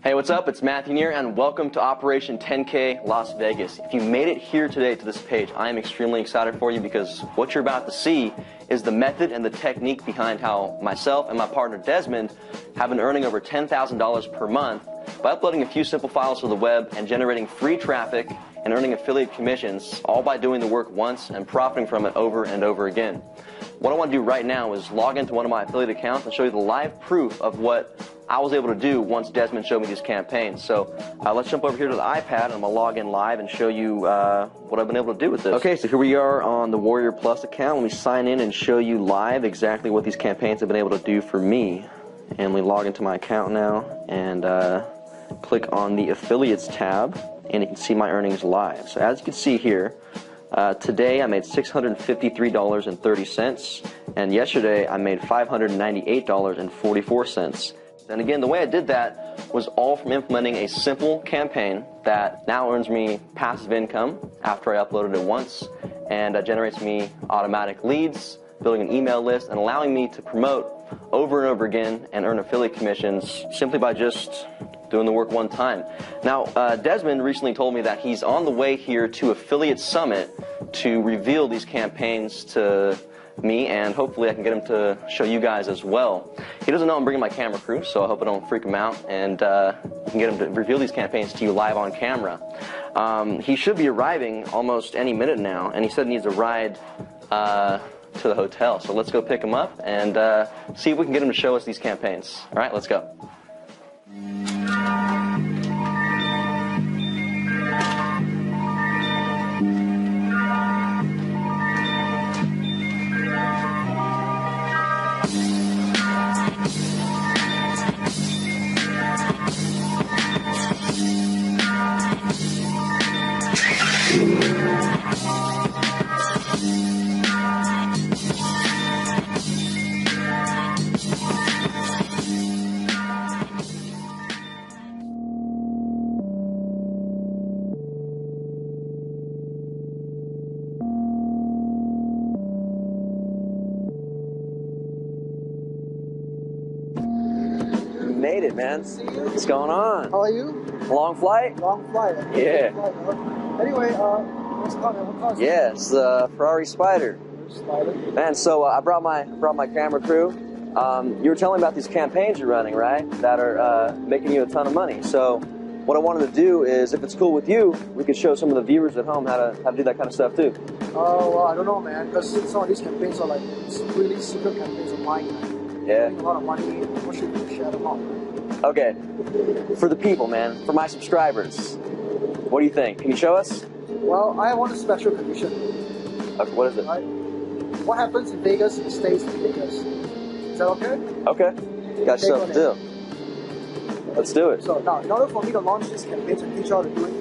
Hey, what's up? It's Matthew here, and welcome to Operation 10K Las Vegas. If you made it here today to this page, I am extremely excited for you because what you're about to see is the method and the technique behind how myself and my partner Desmond have been earning over $10,000 per month by uploading a few simple files to the web and generating free traffic and earning affiliate commissions, all by doing the work once and profiting from it over and over again. What I want to do right now is log into one of my affiliate accounts and show you the live proof of what I was able to do once Desmond showed me these campaigns. So let's jump over here to the iPad, and I'm going to log in live and show you what I've been able to do with this. Okay, so here we are on the Warrior Plus account. Let me sign in and show you live exactly what these campaigns have been able to do for me. And we log into my account now and click on the Affiliates tab, and you can see my earnings live. So as you can see here, today I made $653.30, and yesterday I made $598.44. And again, the way I did that was all from implementing a simple campaign that now earns me passive income after I uploaded it once, and generates me automatic leads, building an email list, and allowing me to promote over and over again and earn affiliate commissions simply by just doing the work one time. Now, Desmond recently told me that he's on the way here to Affiliate Summit to reveal these campaigns to me, and hopefully I can get him to show you guys as well. He doesn't know I'm bringing my camera crew, so I hope I don't freak him out, and you can get him to reveal these campaigns to you live on camera. He should be arriving almost any minute now, and he said he needs a ride to the hotel. So let's go pick him up and see if we can get him to show us these campaigns. All right, let's go. Made it, man. What's going on? How are you? Long flight? Long flight. Yeah. Anyway, what's the car? What car is it? Yeah, it's the Ferrari Spider. Spider. Man, so I brought my camera crew. You were telling me about these campaigns you're running, right? That are making you a ton of money. So what I wanted to do is, if it's cool with you, we could show some of the viewers at home how to do that kind of stuff too. Oh, well, I don't know, man, because some of these campaigns are like really secret campaigns of mine. Yeah. A lot of money. What should we share them out? Okay. For the people, man, for my subscribers, what do you think? Can you show us? Well, I want a special condition. Okay, what is it? Right? What happens in Vegas stays in Vegas. Is that okay? Okay. Got yourself a deal. Let's do it. So now, in order for me to launch this campaign to teach you how to do it,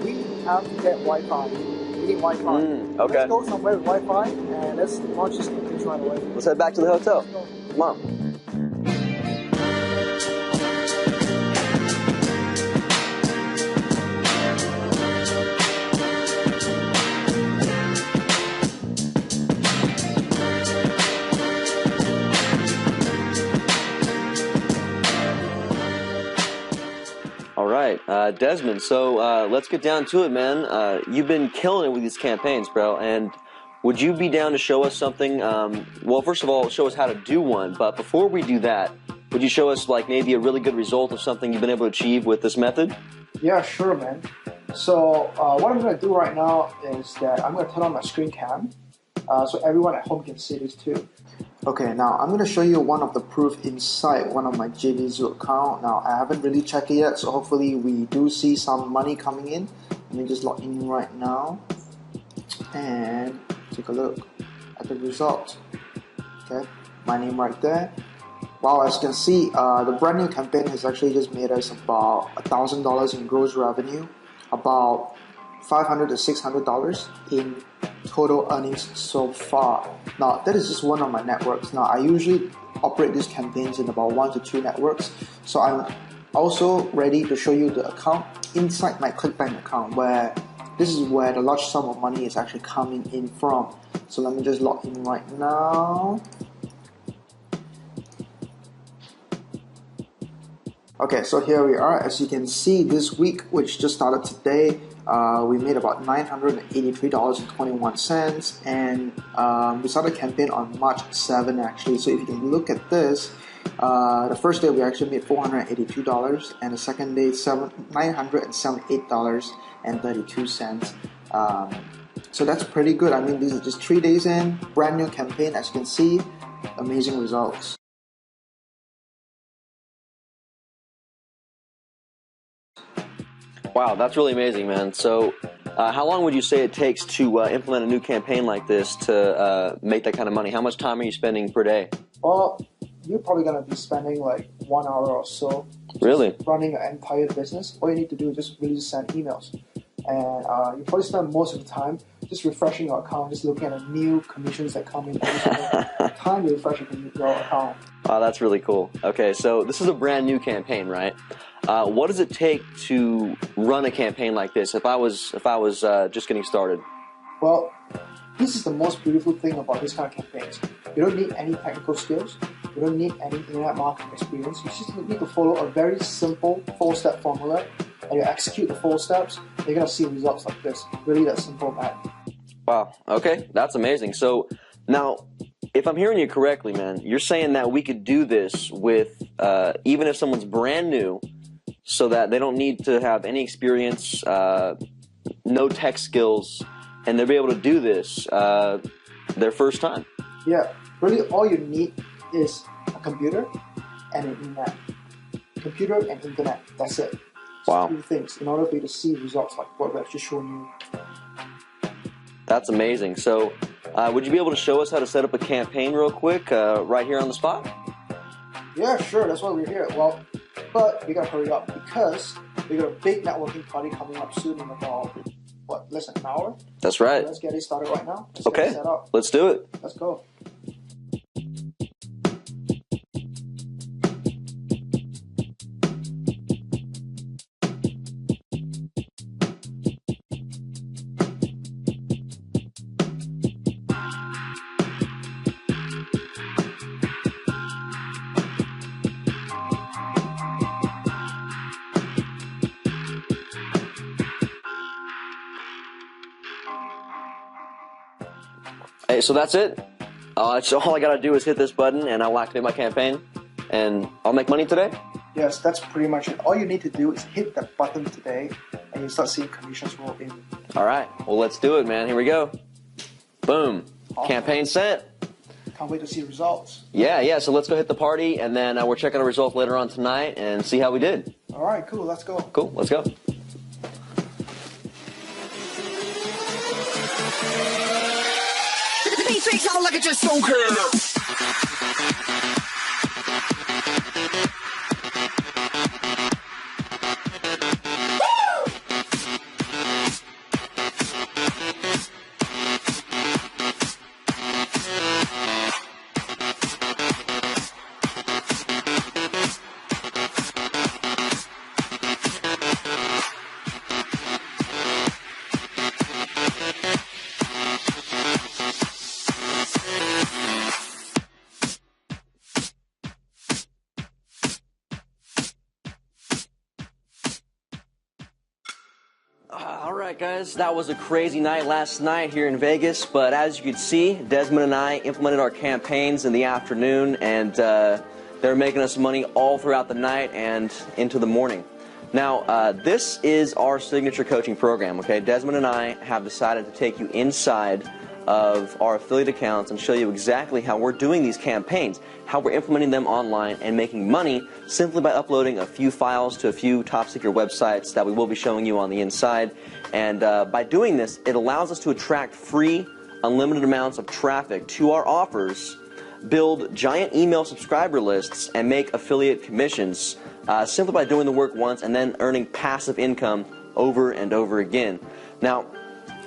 we have to get Wi-Fi. We need Wi-Fi. Okay. Let's go somewhere with Wi-Fi and let's launch this campaign right away. Let's head back to the hotel. Come on. All right, Desmond, so let's get down to it, man. You've been killing it with these campaigns, bro, and would you be down to show us something? Well, first of all, show us how to do one, but before we do that, would you show us like maybe a really good result of something you've been able to achieve with this method? Yeah, sure, man. So what I'm going to do right now is that I'm going to turn on my screen cam so everyone at home can see this too. Okay, now I'm going to show you one of the proof inside one of my JVZoo account. Now, I haven't really checked it yet, so hopefully we do see some money coming in. Let me just log in right now and take a look at the result. Okay, my name right there. Wow, as you can see, the brand new campaign has actually just made us about $1,000 in gross revenue, about $500 to $600 in total earnings so far. Now, that is just one of my networks. Now, I usually operate these campaigns in about 1 to 2 networks, so I'm also ready to show you the account inside my ClickBank account, where this is where the large sum of money is actually coming in from. So let me just log in right now. Okay, so here we are. As you can see, this week, which just started today, we made about $983.21, and we started a campaign on March 7 actually. So if you can look at this, the first day we actually made $482, and the second day $978.32. So that's pretty good. I mean, this is just 3 days in, brand new campaign. As you can see, amazing results. Wow, that's really amazing, man. So how long would you say it takes to implement a new campaign like this to make that kind of money? How much time are you spending per day? Well, you're probably going to be spending like 1 hour or so Really? running an entire business. All you need to do is just really send emails. And you probably spend most of the time just refreshing your account, just looking at the new commissions that come in every single time you refresh your account. Wow, that's really cool. Okay, so this is a brand new campaign, right? What does it take to run a campaign like this? If I was just getting started. Well, this is the most beautiful thing about this kind of campaigns. You don't need any technical skills. You don't need any internet marketing experience. You just need to follow a very simple 4-step formula, and you execute the 4 steps. You're gonna see results like this. Really, that simple, man. Wow. Okay, that's amazing. So now, if I'm hearing you correctly, man, you're saying that we could do this with even if someone's brand new, so that they don't need to have any experience, no tech skills, and they'll be able to do this their first time. Yeah, really all you need is a computer and an internet. Computer and internet, that's it. Wow. 2 things in order for you to see results like what we've just shown you. That's amazing. So would you be able to show us how to set up a campaign real quick right here on the spot? Yeah, sure, that's why we're here. Well, but we gotta hurry up because we got a big networking party coming up soon in about, less than an hour? That's right. So let's get it started right now. Let's Okay, get it set up. let's do it. Let's go. Hey, so that's it. So all I gotta do is hit this button, and I'll activate my campaign, and I'll make money today. Yes, that's pretty much it. All you need to do is hit that button today, and you start seeing commissions roll in. All right. Well, let's do it, man. Here we go. Boom. Awesome. Campaign sent. Can't wait to see results. Yeah. So let's go hit the party, and then we're checking the results later on tonight and see how we did. All right, cool. Let's go. Cool. Let's go. Takes out like it just don't care. All right, guys, that was a crazy night last night here in Vegas, but as you can see, Desmond and I implemented our campaigns in the afternoon, and they're making us money all throughout the night and into the morning. Now, this is our signature coaching program, okay? Desmond and I have decided to take you inside of our affiliate accounts and show you exactly how we're doing these campaigns, how we're implementing them online and making money simply by uploading a few files to a few top secret websites that we will be showing you on the inside. And by doing this, it allows us to attract free, unlimited amounts of traffic to our offers, build giant email subscriber lists, and make affiliate commissions simply by doing the work once and then earning passive income over and over again. Now,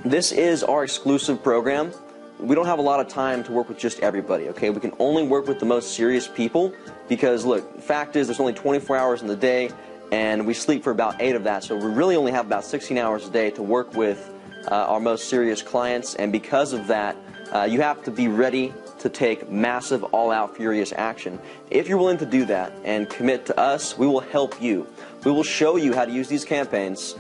this is our exclusive program. We don't have a lot of time to work with just everybody, okay? We can only work with the most serious people because, look, the fact is there's only 24 hours in the day and we sleep for about 8 of that, so we really only have about 16 hours a day to work with our most serious clients, and because of that, You have to be ready to take massive, all-out, furious action. If you're willing to do that and commit to us, we will help you. We will show you how to use these campaigns,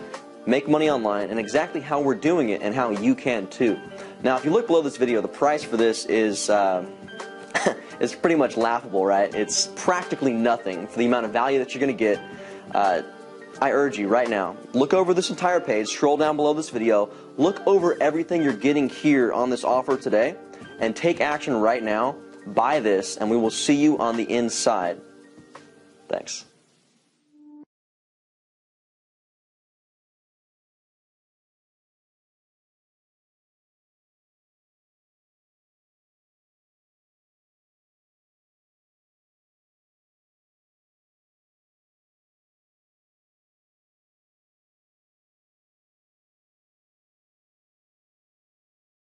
make money online, and exactly how we're doing it and how you can too. Now, if you look below this video, the price for this is is pretty much laughable, right? It's practically nothing for the amount of value that you're going to get. I urge you right now, look over this entire page, scroll down below this video, look over everything you're getting here on this offer today, and take action right now. Buy this, and we will see you on the inside. Thanks.